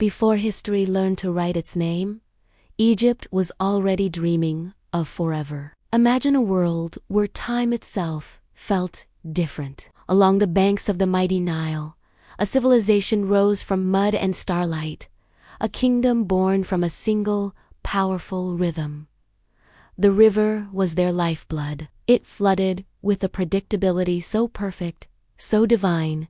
Before history learned to write its name, Egypt was already dreaming of forever. Imagine a world where time itself felt different. Along the banks of the mighty Nile, a civilization rose from mud and starlight, a kingdom born from a single, powerful rhythm. The river was their lifeblood. It flooded with a predictability so perfect, so divine,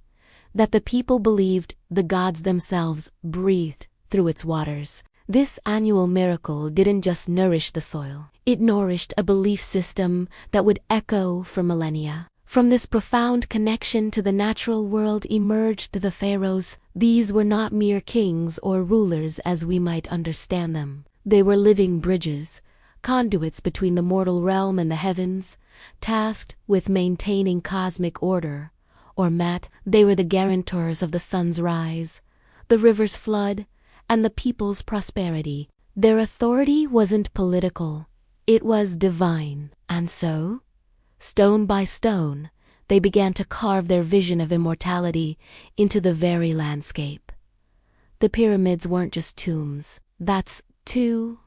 that the people believed the gods themselves breathed through its waters. This annual miracle didn't just nourish the soil. It nourished a belief system that would echo for millennia. From this profound connection to the natural world emerged the pharaohs. These were not mere kings or rulers as we might understand them. They were living bridges, conduits between the mortal realm and the heavens, tasked with maintaining cosmic order. Or they were the guarantors of the sun's rise, the river's flood, and the people's prosperity. Their authority wasn't political, it was divine. And so, stone by stone, they began to carve their vision of immortality into the very landscape. The pyramids weren't just tombs. That's too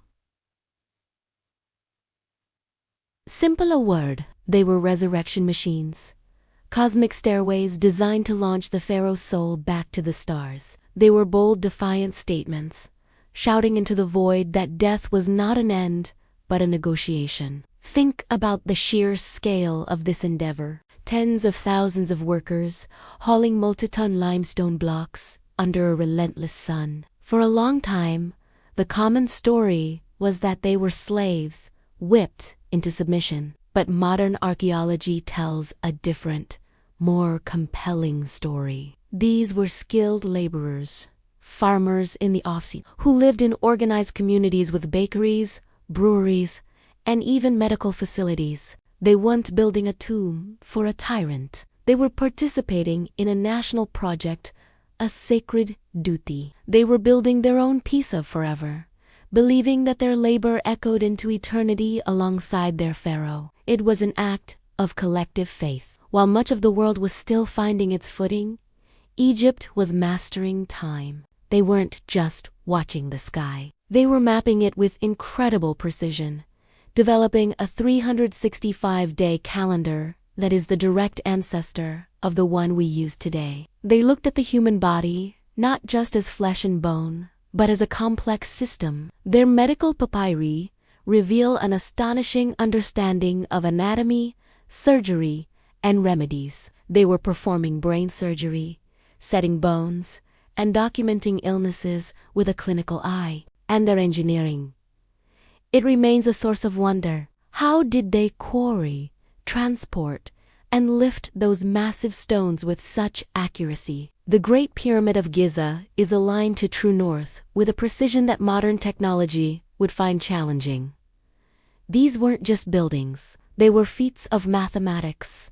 simple a word. They were resurrection machines. Cosmic stairways designed to launch the pharaoh's soul back to the stars. They were bold, defiant statements, shouting into the void that death was not an end, but a negotiation. Think about the sheer scale of this endeavor. Tens of thousands of workers, hauling multi-ton limestone blocks under a relentless sun. For a long time, the common story was that they were slaves, whipped into submission. But modern archaeology tells a different, more compelling story. These were skilled laborers, farmers in the off-season, who lived in organized communities with bakeries, breweries, and even medical facilities. They weren't building a tomb for a tyrant. They were participating in a national project, a sacred duty. They were building their own piece of forever, believing that their labor echoed into eternity alongside their pharaoh. It was an act of collective faith. While much of the world was still finding its footing, Egypt was mastering time. They weren't just watching the sky. They were mapping it with incredible precision, developing a 365-day calendar that is the direct ancestor of the one we use today. They looked at the human body not just as flesh and bone, but as a complex system. Their medical papyri reveal an astonishing understanding of anatomy, surgery, and remedies. They were performing brain surgery, setting bones, and documenting illnesses with a clinical eye. And their engineering, it remains a source of wonder. How did they quarry, transport, and lift those massive stones with such accuracy? The Great Pyramid of Giza is aligned to true north with a precision that modern technology would find challenging. These weren't just buildings. They were feats of mathematics,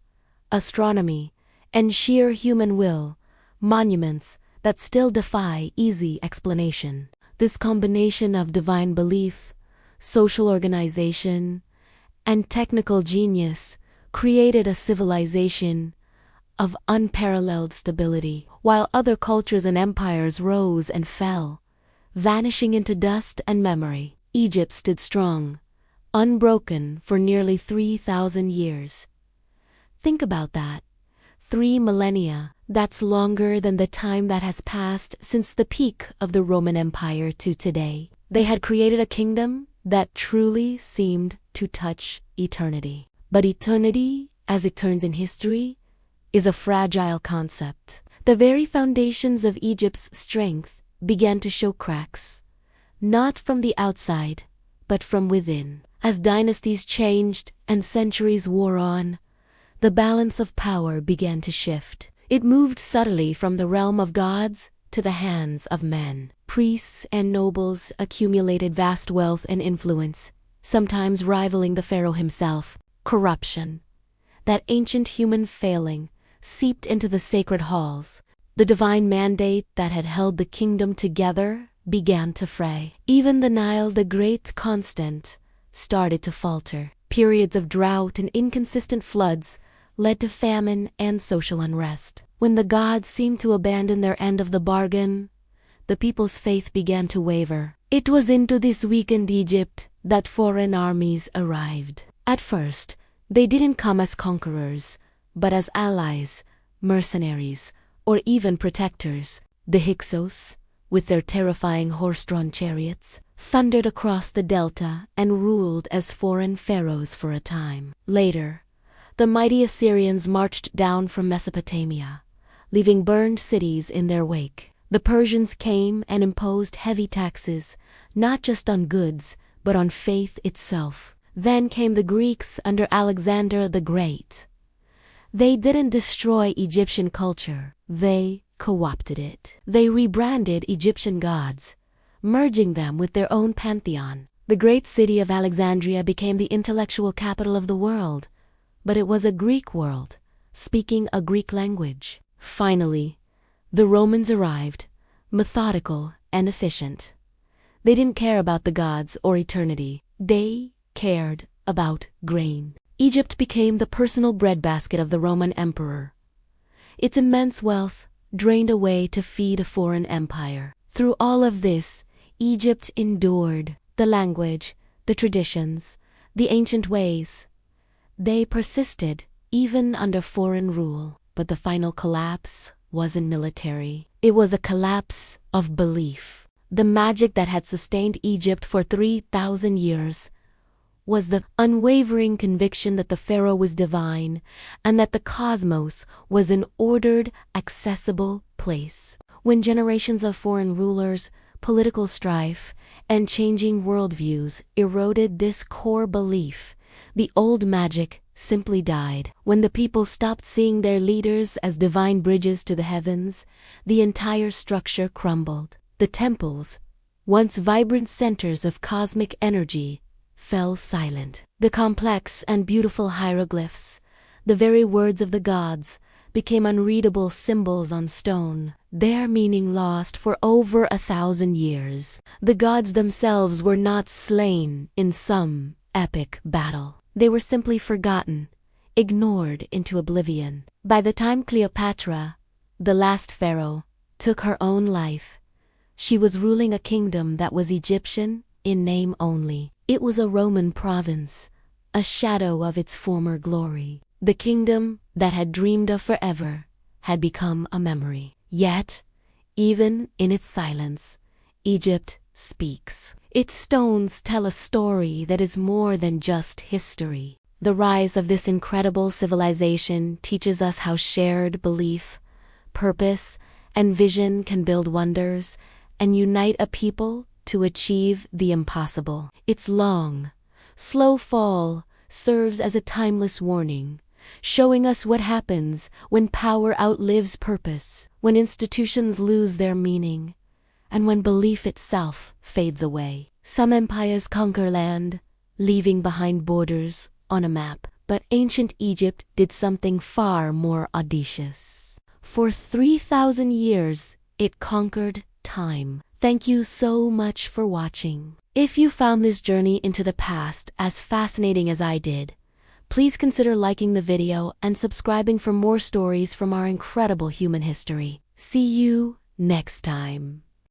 astronomy, and sheer human will, monuments that still defy easy explanation. This combination of divine belief, social organization, and technical genius created a civilization of unparalleled stability. While other cultures and empires rose and fell, vanishing into dust and memory, Egypt stood strong, unbroken for nearly 3,000 years. Think about that. 3 millennia. That's longer than the time that has passed since the peak of the Roman Empire to today. They had created a kingdom that truly seemed to touch eternity. But eternity, as it turns in history, is a fragile concept. The very foundations of Egypt's strength began to show cracks, not from the outside, but from within. As dynasties changed and centuries wore on, the balance of power began to shift. It moved subtly from the realm of gods to the hands of men. Priests and nobles accumulated vast wealth and influence, sometimes rivaling the pharaoh himself. Corruption, that ancient human failing, seeped into the sacred halls. The divine mandate that had held the kingdom together began to fray. Even the Nile, the great constant, started to falter. Periods of drought and inconsistent floods led to famine and social unrest. When the gods seemed to abandon their end of the bargain, the people's faith began to waver. It was into this weakened Egypt that foreign armies arrived. At first, they didn't come as conquerors, but as allies, mercenaries, or even protectors. The Hyksos, with their terrifying horse-drawn chariots, thundered across the delta and ruled as foreign pharaohs for a time. Later, the mighty Assyrians marched down from Mesopotamia, leaving burned cities in their wake. The Persians came and imposed heavy taxes, not just on goods, but on faith itself. Then came the Greeks under Alexander the Great. They didn't destroy Egyptian culture, they co-opted it. They rebranded Egyptian gods, merging them with their own pantheon. The great city of Alexandria became the intellectual capital of the world, but it was a Greek world, speaking a Greek language. Finally, the Romans arrived, methodical and efficient. They didn't care about the gods or eternity. They cared about grain. Egypt became the personal breadbasket of the Roman emperor. Its immense wealth drained away to feed a foreign empire. Through all of this, Egypt endured. The language, the traditions, the ancient ways. They persisted even under foreign rule. But the final collapse wasn't military. It was a collapse of belief. The magic that had sustained Egypt for 3,000 years was the unwavering conviction that the pharaoh was divine and that the cosmos was an ordered, accessible place. When generations of foreign rulers, political strife, and changing worldviews eroded this core belief, the old magic simply died. When the people stopped seeing their leaders as divine bridges to the heavens, the entire structure crumbled. The temples, once vibrant centers of cosmic energy, fell silent. The complex and beautiful hieroglyphs, the very words of the gods, became unreadable symbols on stone, their meaning lost for over 1,000 years. The gods themselves were not slain in some epic battle. They were simply forgotten, ignored into oblivion. By the time Cleopatra, the last pharaoh, took her own life, she was ruling a kingdom that was Egyptian in name only. It was a Roman province, a shadow of its former glory. The kingdom that had dreamed of forever had become a memory. Yet, even in its silence, Egypt speaks. Its stones tell a story that is more than just history. The rise of this incredible civilization teaches us how shared belief, purpose, and vision can build wonders and unite a people to achieve the impossible. Its long, slow fall serves as a timeless warning, showing us what happens when power outlives purpose, when institutions lose their meaning, and when belief itself fades away. Some empires conquer land, leaving behind borders on a map, but ancient Egypt did something far more audacious. For 3,000 years, it conquered time. Thank you so much for watching. If you found this journey into the past as fascinating as I did, please consider liking the video and subscribing for more stories from our incredible human history. See you next time.